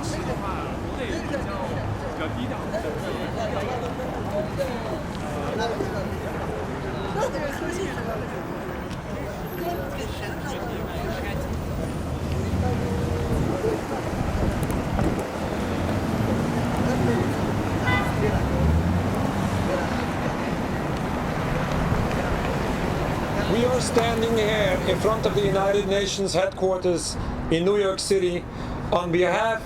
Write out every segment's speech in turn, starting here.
式的话，国内比较低调的。We are standing here in front of the United Nations headquarters in New York City on behalf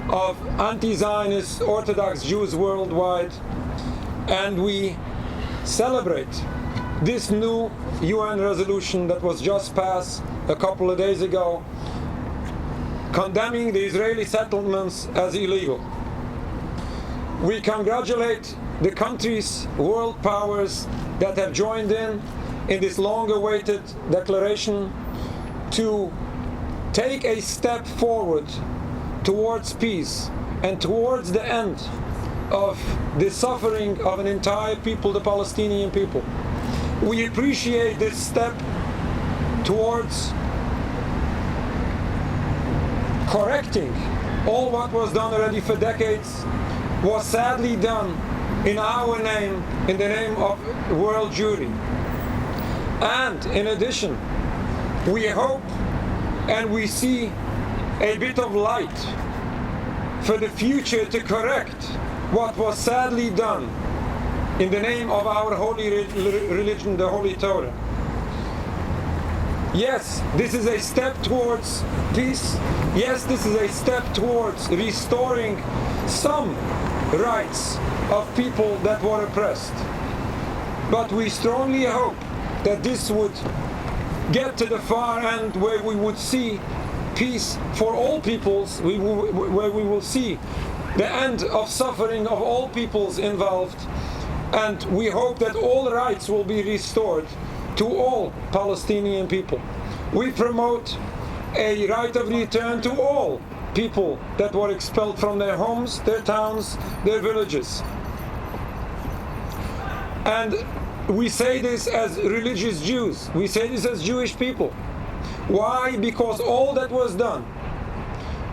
of anti-Zionist Orthodox Jews worldwide, and we celebrate this new UN resolution that was just passed a couple of days ago, condemning the Israeli settlements as illegal. We congratulate the countries, world powers that have joined in this long-awaited declaration to take a step forward towards peace and towards the end of the suffering of an entire people, the Palestinian people. We appreciate this step towards correcting all what was done already for decades, was sadly done in our name, in the name of world Jewry. And in addition, we hope and we see a bit of light for the future to correct what was sadly done in the name of our holy religion, the Holy Torah. Yes, this is a step towards peace. Yes, this is a step towards restoring some rights of people that were oppressed. But we strongly hope that this would get to the far end where we would see peace for all peoples, where we will see the end of suffering of all peoples involved, and we hope that all rights will be restored to all Palestinian people. We promote a right of return to all people that were expelled from their homes, their towns, their villages. And we say this as religious Jews. We say this as Jewish people. Why? Because all that was done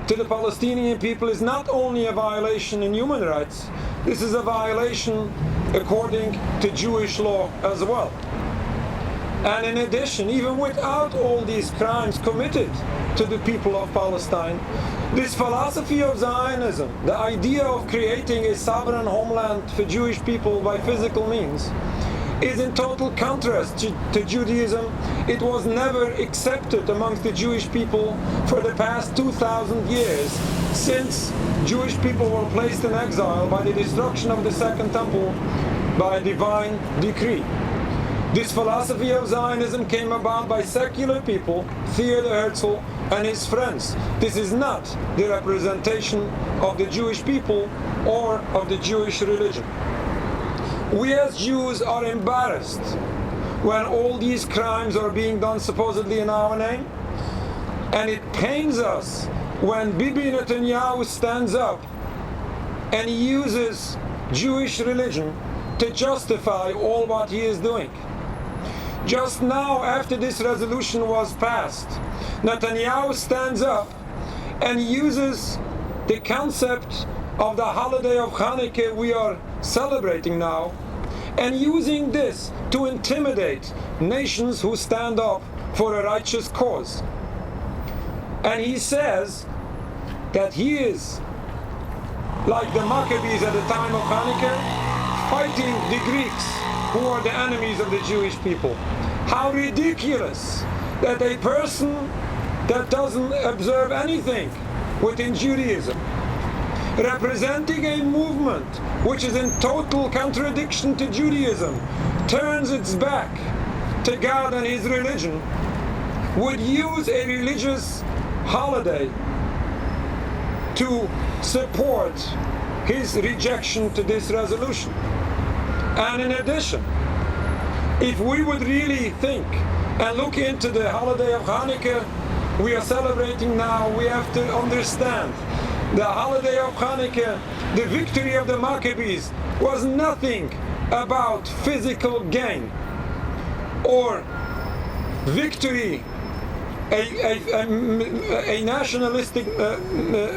to the Palestinian people is not only a violation in human rights, this is a violation according to Jewish law as well. And in addition, even without all these crimes committed to the people of Palestine, this philosophy of Zionism, the idea of creating a sovereign homeland for Jewish people by physical means, is in total contrast to Judaism. It was never accepted amongst the Jewish people for the past 2,000 years, since Jewish people were placed in exile by the destruction of the Second Temple by divine decree. This philosophy of Zionism came about by secular people, Theodor Herzl and his friends. This is not the representation of the Jewish people or of the Jewish religion. We as Jews are embarrassed when all these crimes are being done supposedly in our name, and it pains us when Bibi Netanyahu stands up and uses Jewish religion to justify all what he is doing. Just now, after this resolution was passed, Netanyahu stands up and uses the concept of the holiday of Hanukkah we are celebrating now, and using this to intimidate nations who stand up for a righteous cause. And he says that he is like the Maccabees at the time of Hanukkah, fighting the Greeks who are the enemies of the Jewish people. How ridiculous that a person that doesn't observe anything within Judaism, representing a movement which is in total contradiction to Judaism, turns its back to God and his religion, would use a religious holiday to support his rejection to this resolution. And in addition, if we would really think and look into the holiday of Hanukkah we are celebrating now, we have to understand the holiday of Hanukkah, the victory of the Maccabees, was nothing about physical gain or victory a nationalistic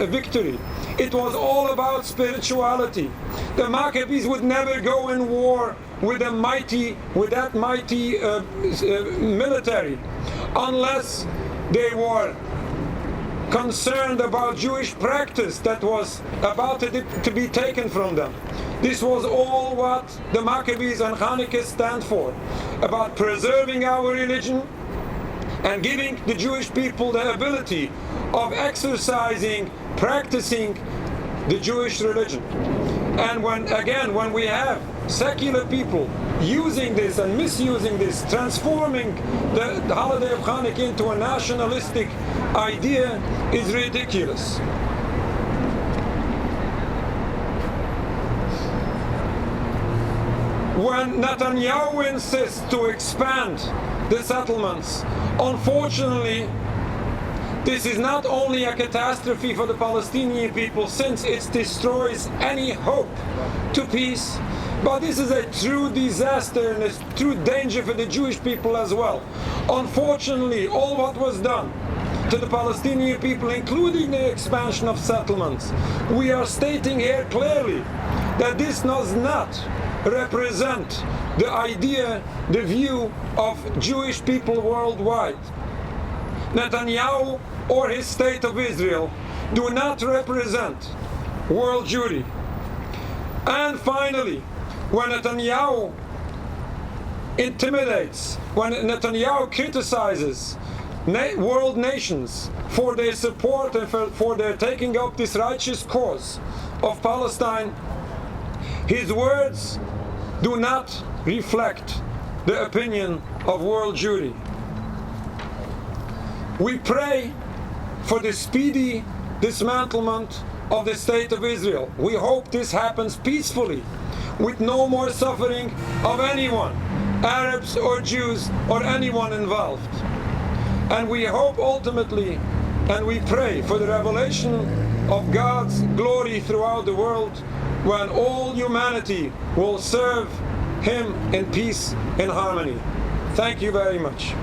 victory. It was all about spirituality. The Maccabees would never go in war with that mighty military unless they were concerned about Jewish practice that was about to be taken from them. This was all what the Maccabees and Hanukkah stand for, about preserving our religion and giving the Jewish people the ability of exercising, practicing the Jewish religion. And when we have secular people using this and misusing this, transforming the holiday of Hanukkah into a nationalistic idea, is ridiculous. When Netanyahu insists to expand the settlements, unfortunately, this is not only a catastrophe for the Palestinian people, since it destroys any hope to peace, but this is a true disaster and a true danger for the Jewish people as well. Unfortunately, all what was done to the Palestinian people, including the expansion of settlements, we are stating here clearly that this does not represent the idea, the view of Jewish people worldwide. Netanyahu or his state of Israel do not represent world Jewry. And finally, when Netanyahu intimidates, when Netanyahu criticizes world nations for their support and for their taking up this righteous cause of Palestine, his words do not reflect the opinion of world Jewry. We pray for the speedy dismantlement of the State of Israel. We hope this happens peacefully, with no more suffering of anyone, Arabs or Jews or anyone involved. And we hope ultimately, and we pray for the revelation of God's glory throughout the world, when all humanity will serve Him in peace and harmony. Thank you very much.